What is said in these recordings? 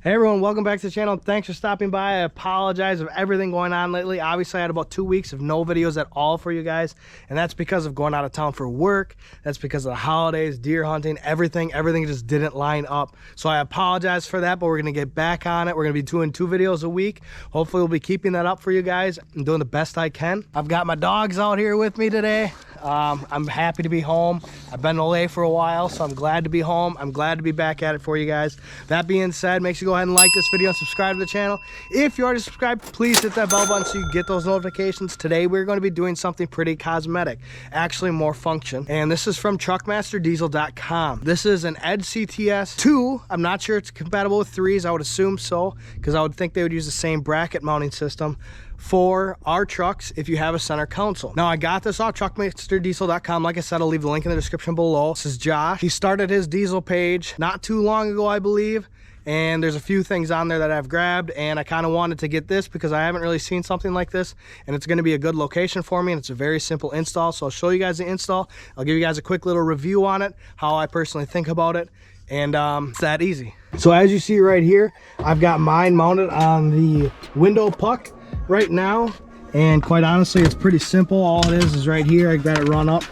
Hey everyone, welcome back to the channel. Thanks for stopping by. I apologize of everything going on lately. Obviously, I had about 2 weeks of no videos at all for you guys, and that's because of going out of town for work. That's because of the holidays, deer hunting, everything just didn't line up. So I apologize for that, but we're gonna get back on it. We're gonna be doing 2 videos a week. Hopefully, we'll be keeping that up for you guys. I'm doing the best I can. I've got my dogs out here with me today. I'm happy to be home. I've been away for a while, so I'm glad to be home. I'm glad to be back at it for you guys. That being said, make sure you go ahead and like this video and subscribe to the channel. If you already subscribed, please hit that bell button so you get those notifications. Today, we're going to be doing something pretty cosmetic, actually more function. And this is from TruckmasterDiesel.com. This is an Edge CTS 2. I'm not sure it's compatible with 3s. I would assume so, because I would think they would use the same bracket mounting system for our trucks if you have a center console. Now, I got this off TruckmasterDiesel.com. Like I said, I'll leave the link in the description below. This is Josh. He started his diesel page not too long ago, I believe, and there's a few things on there that I've grabbed, and I kind of wanted to get this because I haven't really seen something like this, and it's going to be a good location for me, and it's a very simple install. So I'll show you guys the install. I'll give you guys a quick little review on it, how I personally think about it, and it's that easy. So as you see right here, I've got mine mounted on the window puck right now, and quite honestly, it's pretty simple. All it is right here. I got it run up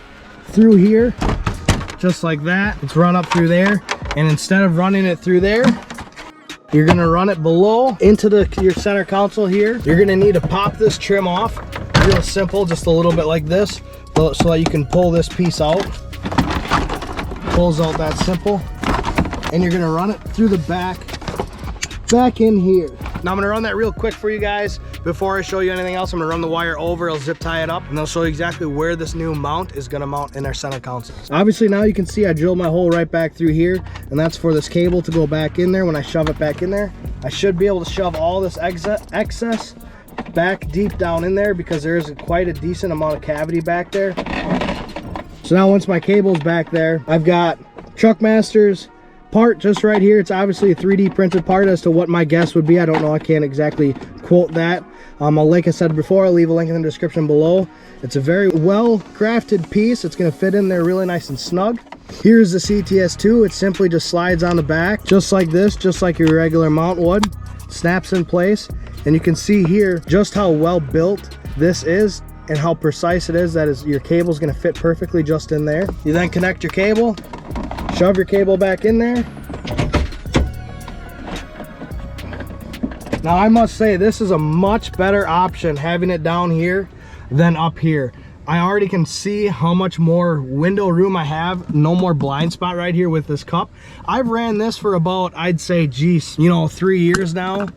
through here just like that. It's run up through there, and instead of running it through there, you're gonna run it below into your center console here. You're gonna need to pop this trim off. Real simple, just a little bit like this, so that you can pull this piece out. Pulls out that simple, and you're gonna run it through the back in here. Now I'm gonna run that real quick for you guys. Before I show you anything else, I'm gonna run the wire over, I'll zip tie it up, and I'll show you exactly where this new mount is gonna mount in our center console. Obviously now you can see I drilled my hole right back through here, and that's for this cable to go back in there. When I shove it back in there, I should be able to shove all this excess back deep down in there, because there is quite a decent amount of cavity back there. So now once my cable's back there, I've got Truckmaster's part just right here. It's obviously a 3D printed part. As to what my guess would be, I don't know. I can't exactly quote that. Like I said before, I'll leave a link in the description below. It's a very well crafted piece. It's going to fit in there really nice and snug. Here's the CTS 2. It simply just slides on the back just like this, just like your regular mount would. Snaps in place, and you can see here just how well built this is and how precise it is. That is, your cable is going to fit perfectly just in there. You then connect your cable, shove your cable back in there. Now I must say, this is a much better option having it down here than up here. I already can see how much more window room I have. No more blind spot right here with this cup. I've ran this for about, I'd say, geez, 3 years now.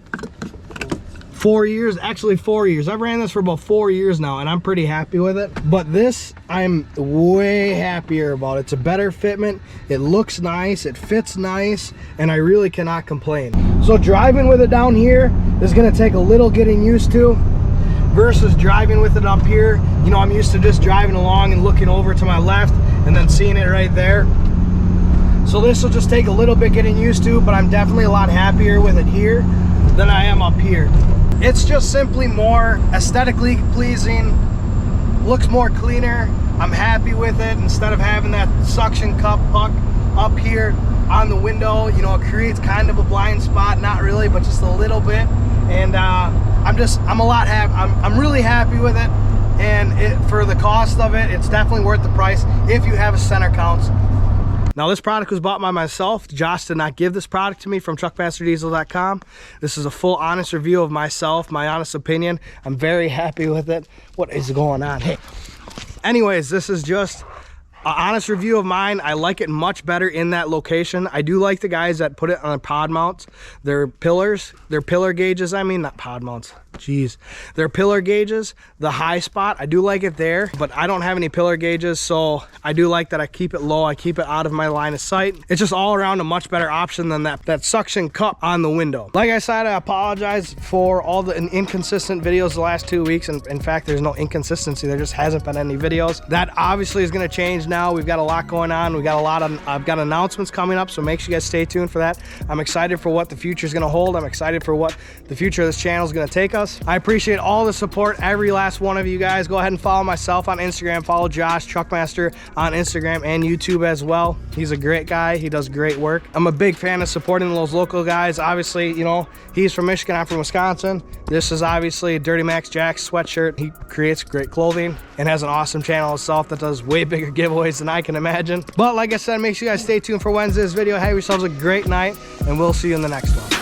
4 years, actually 4 years. I've ran this for about 4 years now, and I'm pretty happy with it. But this, I'm way happier about. It's a better fitment. It looks nice, it fits nice, and I really cannot complain. So driving with it down here is gonna take a little getting used to versus driving with it up here. I'm used to just driving along and looking over to my left and then seeing it right there. So this will just take a little bit getting used to, but I'm definitely a lot happier with it here than I am up here. It's just simply more aesthetically pleasing, looks more cleaner. I'm happy with it. Instead of having that suction cup puck up here on the window, it creates kind of a blind spot, not really, but just a little bit. And I'm a lot happy. I'm really happy with it, and for the cost of it, it's definitely worth the price if you have a center console. Now, this product was bought by myself. Josh did not give this product to me from TruckmasterDiesel.com. This is a full honest review of myself, my honest opinion. I'm very happy with it. What is going on? Hey. Anyways, this is just an honest review of mine. I like it much better in that location. I do like the guys that put it on pod mounts. They're pillars, they're pillar gauges. I mean, not pod mounts. Jeez, they're pillar gauges. The high spot, I do like it there, but I don't have any pillar gauges, so I do like that I keep it low. I keep it out of my line of sight. It's just all around a much better option than that suction cup on the window. Like I said, I apologize for all the inconsistent videos the last 2 weeks, and in fact, there's no inconsistency. There just hasn't been any videos. That obviously is going to change now. We've got a lot going on. I've got announcements coming up, so make sure you guys stay tuned for that. I'm excited for what the future is going to hold. I'm excited for what the future of this channel is going to take us. I appreciate all the support, every last one of you guys. Go ahead and follow myself on Instagram. Follow Josh Truckmaster on Instagram and YouTube as well. He's a great guy. He does great work. I'm a big fan of supporting those local guys. Obviously, you know, he's from Michigan, I'm from Wisconsin. This is obviously Dirty Max Jack's sweatshirt. He creates great clothing and has an awesome channel himself that does way bigger giveaways than I can imagine. But like I said, make sure you guys stay tuned for Wednesday's video. Have yourselves a great night, and we'll see you in the next one.